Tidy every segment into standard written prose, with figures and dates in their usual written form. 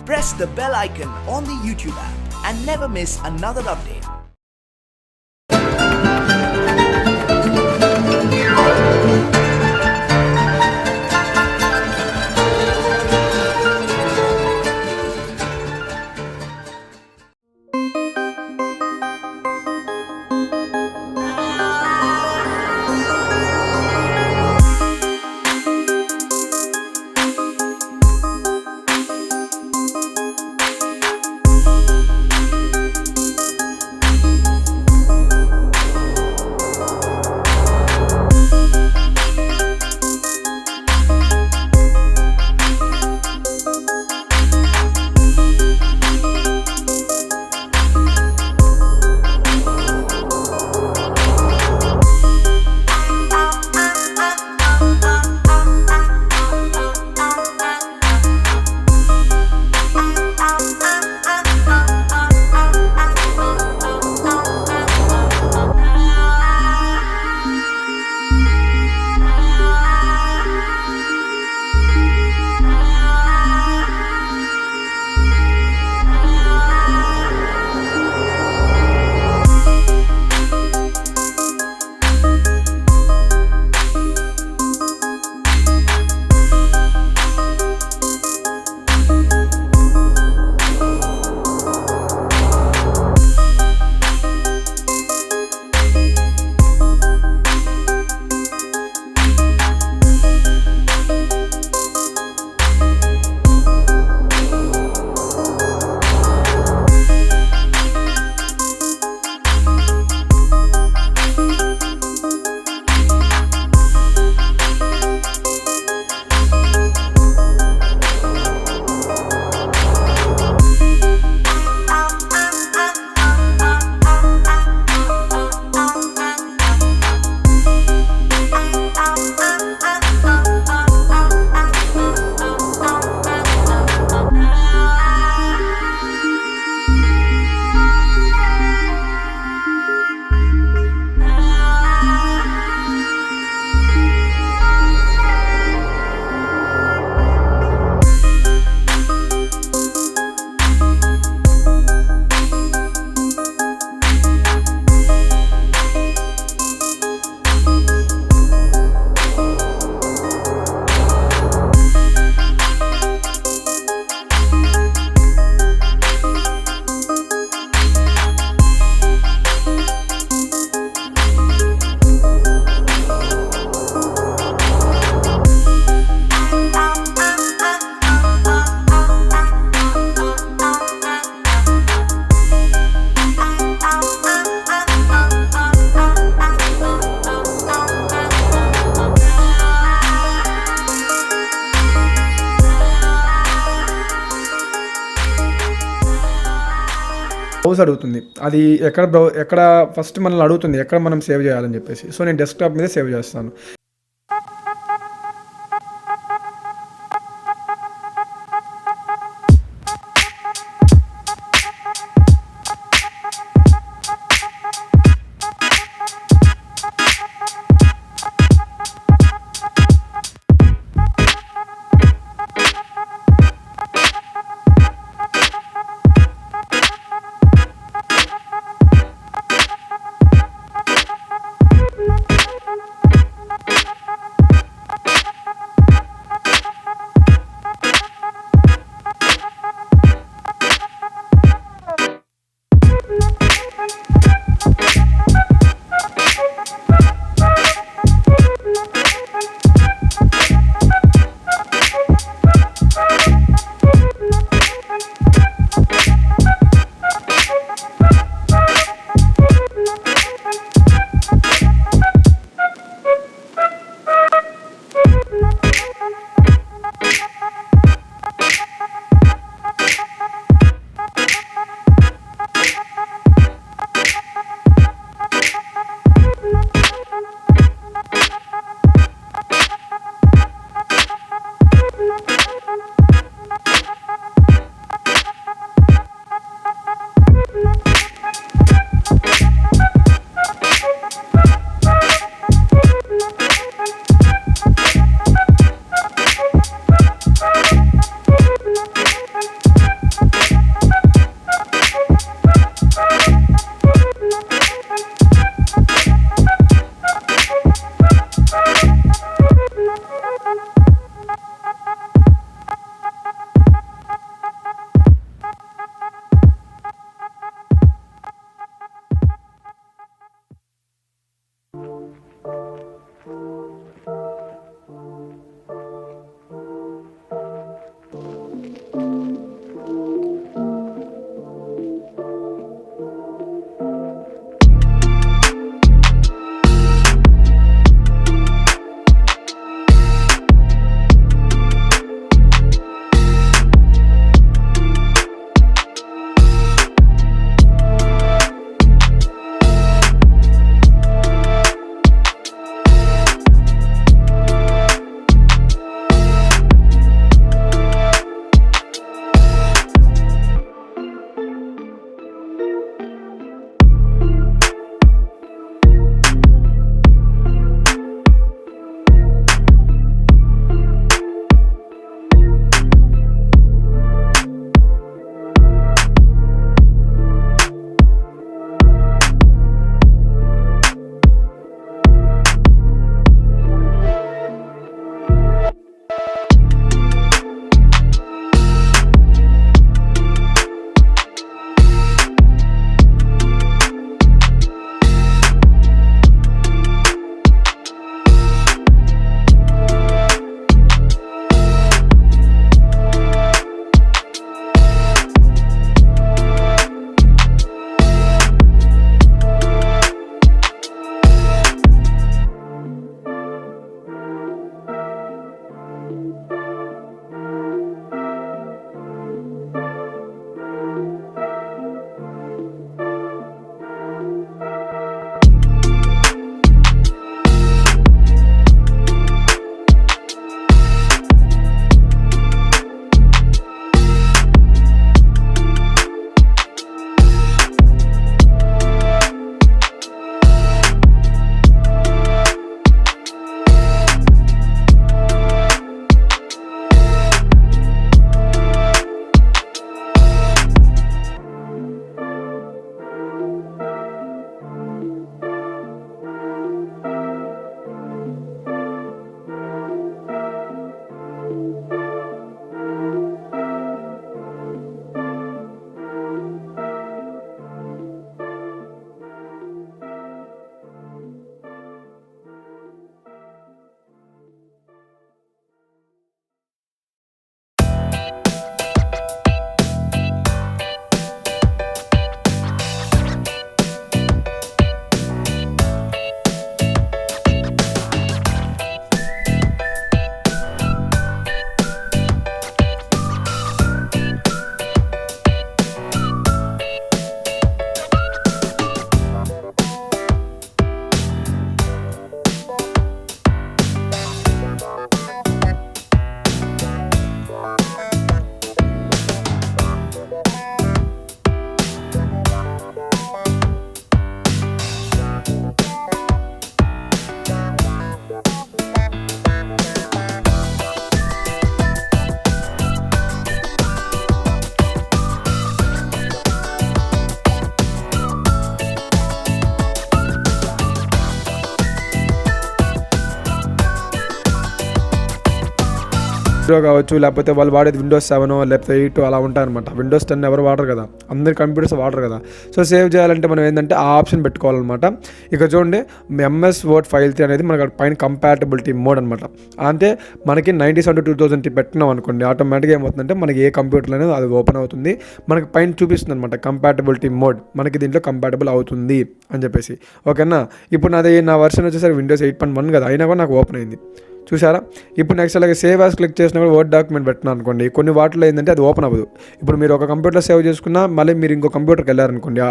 press the bell icon on the YouTube app and never miss another update. Browse అడుగుతుంది. అది ఎక్కడ first మనల్ని అడుగుతుంది ఎక్కడ మనం సేవ్ చేయాలని చెప్పేసి. సో నేను డెస్క్టాప్ మీద సేవ్ చేస్తాను. జీరో కావచ్చు, లేకపోతే వాళ్ళు వాడేది విండోస్ 7 లేకపోతే 8 అలా ఉంటాయన్నమాట. విండోస్ 10 ఎవరు వాడరు కదా, అందరి కంప్యూటర్స్ వాడరు కదా. సో సేవ్ చేయాలంటే మనం ఏంటంటే ఆ ఆప్షన్ పెట్టుకోవాలన్నమాట. ఇక చూడండి, MS Word File 3 అనేది మనకి పైన కంపాటబిలిటీ మోడ్ అనమాట. అంటే మనకి 97/2000 పెట్టినాం అనుకోండి, ఆటోమేటిక్గా ఏమవుతుందంటే మనకి ఏ కంప్యూటర్ అనేది అది ఓపెన్ అవుతుంది, మనకి పైన చూపిస్తుంది అనమాట కంపాటబిలిటీ మోడ్, మనకి దీంట్లో కంపాటబుల్ అవుతుంది అని చెప్పేసి. ఓకేనా, ఇప్పుడు నా వర్షన్ వచ్చేసరికి Windows 8.1 కదా, అయినా కూడా నాకు ఓపెన్ అయింది చూసారా. ఇప్పుడు నెక్స్ట్ అలాగే సేవ్ యాజ్ క్లిక్ చేసినా కూడా వర్డ్ డాక్యుమెంట్ పెట్టినా అనుకోండి, కొన్ని వాటిలో ఏంటంటే అది ఓపెన్ అవ్వదు. ఇప్పుడు మీరు ఒక కంప్యూటర్లో సేవ్ చేసుకున్నా మళ్ళీ మీరు ఇంకో కంప్యూటర్కి వెళ్ళారనుకోండి,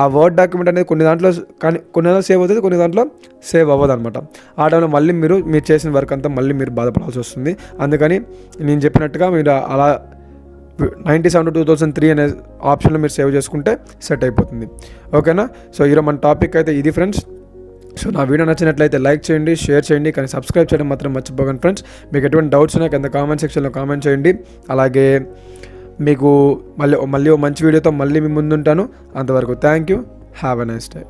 ఆ వర్డ్ డాక్యుమెంట్ అనేది కొన్ని దాంట్లో సేవ్ అవుతుంది, కొన్ని దాంట్లో సేవ్ అవ్వదు అనమాట. ఆ టైంలో మళ్ళీ మీరు చేసిన వర్క్ అంతా మళ్ళీ మీరు బాధపడాల్సి వస్తుంది. అందుకని నేను చెప్పినట్టుగా మీరు అలా 97/2003 అనే ఆప్షన్లో మీరు సేవ్ చేసుకుంటే సెట్ అయిపోతుంది. ఓకేనా. సో ఈరోజు మన టాపిక్ అయితే ఇది ఫ్రెండ్స్. సో నా వీడియో నచ్చినట్లయితే లైక్ చేయండి, షేర్ చేయండి, కానీ సబ్స్క్రైబ్ చేయడం మాత్రం మర్చిపోకండి ఫ్రెండ్స్. మీకు ఎటువంటి డౌట్స్ ఉన్నా కింద కామెంట్ సెక్షన్లో కామెంట్ చేయండి. అలాగే మీకు మళ్ళీ మంచి వీడియోతో మళ్ళీ మీ ముందుంటాను. అంతవరకు thank you. Have a nice day.